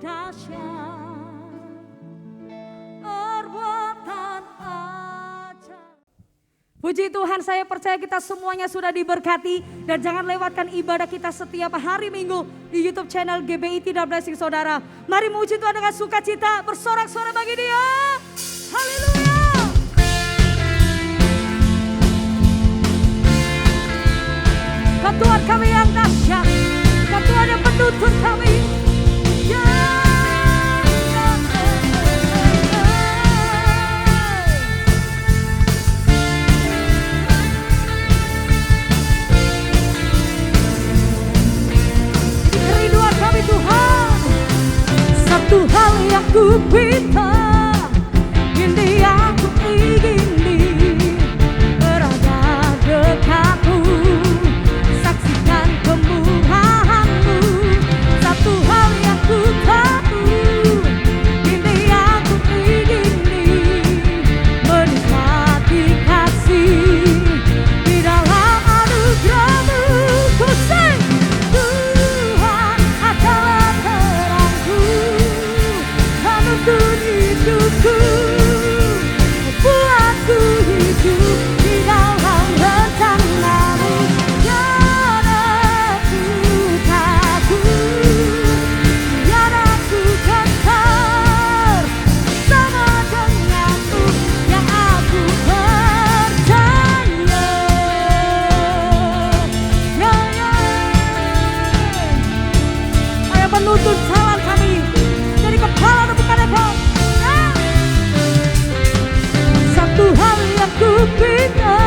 [SPEAKER 1] dahsyat. Perbuatan ajaib. Puji Tuhan, saya percaya kita semuanya sudah diberkati. Dan jangan lewatkan ibadah kita setiap hari Minggu di YouTube channel GBI Tidar Blessing saudara. Mari memuji Tuhan dengan sukacita, bersorak-sorai bagi Dia. Haleluya. Tuhan kami yang dahsyat, Tuhan yang penuntun kami. Ya. Kerinduan kami Tuhan, satu hal yang ku pinta, ini yang ku ingini, berada dekatmu, saksikan kemurahan-Mu. Satu hal yang ku tahu, ini yang ku ingini, menikmati kasih di dalam anugerah-Mu. Ku sing, Tuhan adalah terangku, penuntun hidupku, buatku hidup di dalam rencana-Mu. Tiada ku takut, tiada ku gentar, bersama denganmu yang aku percaya. Ya, ya. Ayo penuntun jalan kami, jadi kepala dan bukan ekor. Ya. Satu hal yang ku pinta,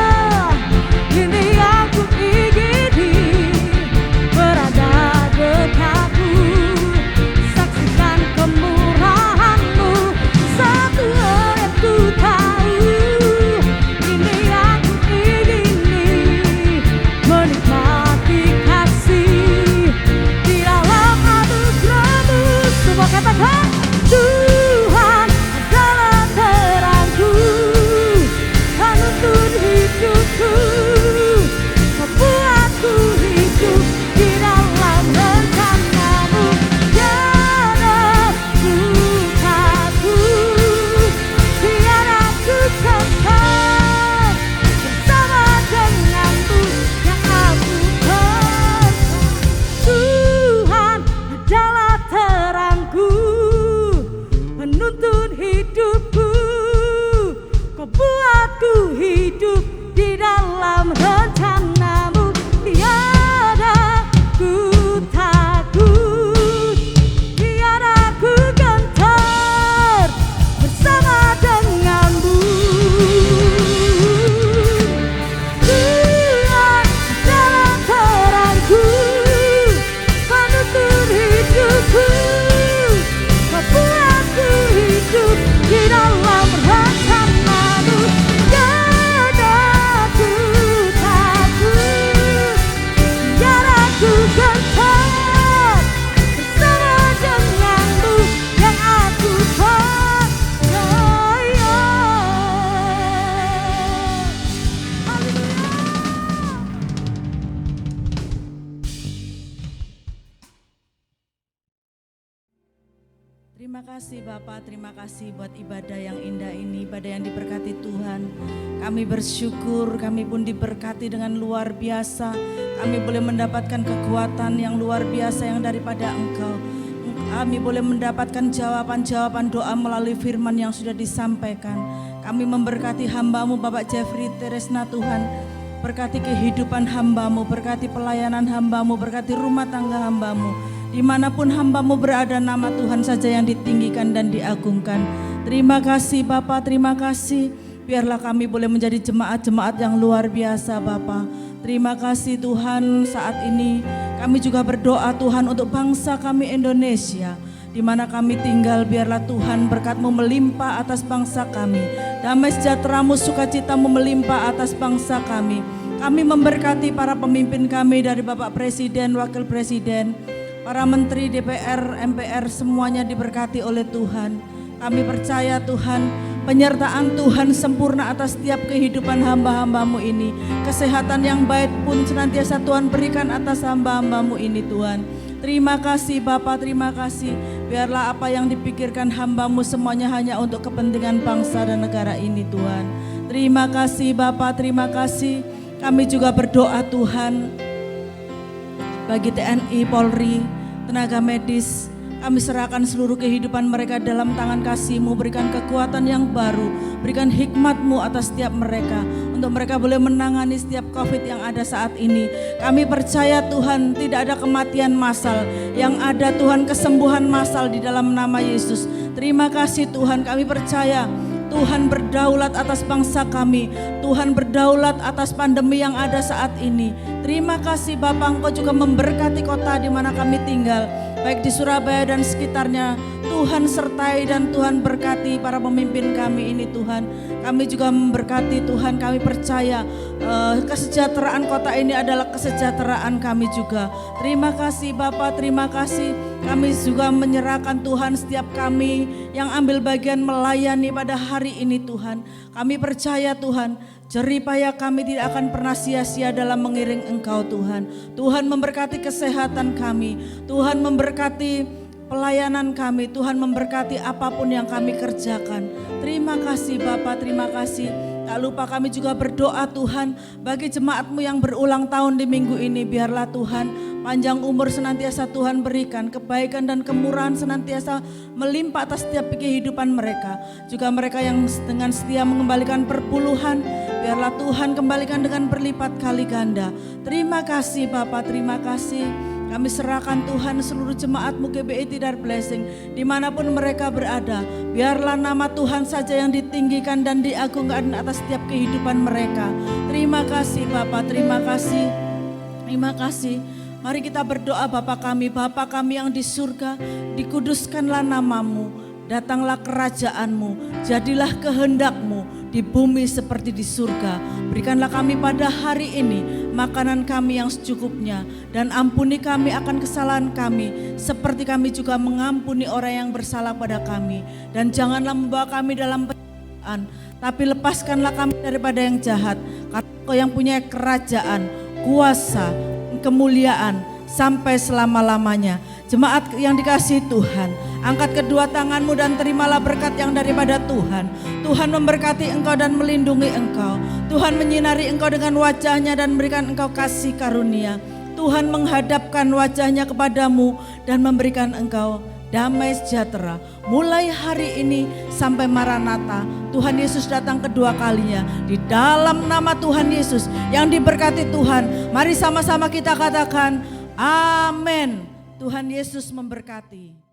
[SPEAKER 1] ini yang ku ingini, berada dekatmu, saksikan kemurahan-Mu. Satu hal yang ku tahu, ini yang ku ingini, menikmati kasih di dalam anugerah-Mu. Semua katakan, Tuhan adalah terangku, penuntun hidupku, membuatku hidup di dalam rencana-Mu. Tiada ku takut, tiada ku gentar, bersama denganmu yang aku percaya. Tuhan adalah terangku, penuntun hidupku, Kau buatku hidup di dalam rencana-Mu. Tiada ku takut, tiada ku gentar, bersama denganmu. Tuhan adalah terangku, penuntun hidupku, Kau buatku hidup di dalam rencana-Mu. Tiada ku takut, tiada ku gentar, bersama denganmu yang aku percaya. Haleluya.
[SPEAKER 3] Terima kasih Bapak, terima kasih buat ibadah yang indah ini, ibadah yang diberkati Tuhan. Kami bersyukur, kami pun diberkati dengan luar biasa. Kami boleh mendapatkan kekuatan yang luar biasa yang daripada Engkau. Kami boleh mendapatkan jawaban-jawaban doa melalui firman yang sudah disampaikan. Kami memberkati hamba-Mu Bapak Jeffrey Teresna Tuhan. Berkati kehidupan hamba-Mu, berkati pelayanan hamba-Mu, berkati rumah tangga hamba-Mu. Dimanapun hamba-Mu berada, nama Tuhan saja yang ditinggikan dan diagungkan. Terima kasih Bapa, terima kasih. Biarlah kami boleh menjadi jemaat-jemaat yang luar biasa Bapa. Terima kasih Tuhan, saat ini kami juga berdoa Tuhan untuk bangsa kami Indonesia. Di mana kami tinggal, biarlah Tuhan berkat-Mu melimpah atas bangsa kami. Damai sejahtera-Mu, sukacita-Mu melimpah atas bangsa kami. Kami memberkati para pemimpin kami dari Bapak Presiden, Wakil Presiden, para Menteri DPR, MPR, semuanya diberkati oleh Tuhan. Kami percaya Tuhan, penyertaan Tuhan sempurna atas setiap kehidupan hamba-hamba-Mu ini. Kesehatan yang baik pun senantiasa Tuhan berikan atas hamba-hamba-Mu ini Tuhan. Terima kasih Bapa, terima kasih. Biarlah apa yang dipikirkan hamba-Mu semuanya hanya untuk kepentingan bangsa dan negara ini Tuhan. Terima kasih Bapa, terima kasih. Kami juga berdoa Tuhan bagi TNI, Polri, tenaga medis. Kami serahkan seluruh kehidupan mereka dalam tangan kasih-Mu. Berikan kekuatan yang baru, berikan hikmat-Mu atas setiap mereka, untuk mereka boleh menangani setiap COVID yang ada saat ini. Kami percaya Tuhan, tidak ada kematian massal, yang ada Tuhan kesembuhan massal di dalam nama Yesus. Terima kasih Tuhan, kami percaya Tuhan berdaulat atas bangsa kami. Tuhan berdaulat atas pandemi yang ada saat ini. Terima kasih Bapak, Engkau juga memberkati kota di mana kami tinggal, baik di Surabaya dan sekitarnya. Tuhan sertai dan Tuhan berkati para pemimpin kami ini Tuhan. Kami juga memberkati Tuhan, kami percaya kesejahteraan kota ini adalah kesejahteraan kami juga. Terima kasih Bapak, terima kasih. Kami juga menyerahkan Tuhan setiap kami yang ambil bagian melayani pada hari ini Tuhan. Kami percaya Tuhan, jerih payah kami tidak akan pernah sia-sia dalam mengiring Engkau Tuhan. Tuhan memberkati kesehatan kami, Tuhan memberkati pelayanan kami, Tuhan memberkati apapun yang kami kerjakan. Terima kasih Bapak, terima kasih. Tak lupa kami juga berdoa Tuhan bagi jemaat-Mu yang berulang tahun di minggu ini. Biarlah Tuhan panjang umur senantiasa Tuhan berikan, kebaikan dan kemurahan senantiasa melimpah atas setiap kehidupan mereka. Juga mereka yang dengan setia mengembalikan perpuluhan, biarlah Tuhan kembalikan dengan berlipat kali ganda. Terima kasih Bapak, terima kasih. Kami serahkan Tuhan seluruh jemaat-Mu GBI Tidar Blessing dimanapun mereka berada. Biarlah nama Tuhan saja yang ditinggikan dan diagungkan atas setiap kehidupan mereka. Terima kasih Bapak, terima kasih. Terima kasih. Mari kita berdoa Bapa kami yang di surga, dikuduskanlah nama-Mu, datanglah kerajaan-Mu, jadilah kehendak-Mu di bumi seperti di surga. Berikanlah kami pada hari ini makanan kami yang secukupnya, dan ampuni kami akan kesalahan kami seperti kami juga mengampuni orang yang bersalah pada kami. Dan janganlah membawa kami dalam pencobaan, tapi lepaskanlah kami daripada yang jahat, karena Engkau yang punya kerajaan, kuasa, kemuliaan sampai selama-lamanya. Jemaat yang dikasihi Tuhan, angkat kedua tanganmu dan terimalah berkat yang daripada Tuhan. Tuhan memberkati engkau dan melindungi engkau. Tuhan menyinari engkau dengan wajahnya dan memberikan engkau kasih karunia. Tuhan menghadapkan wajahnya kepadamu dan memberikan engkau damai sejahtera. Mulai hari ini sampai Maranatha, Tuhan Yesus datang kedua kalinya. Di dalam nama Tuhan Yesus yang diberkati Tuhan, mari sama-sama kita katakan amin. Tuhan Yesus memberkati.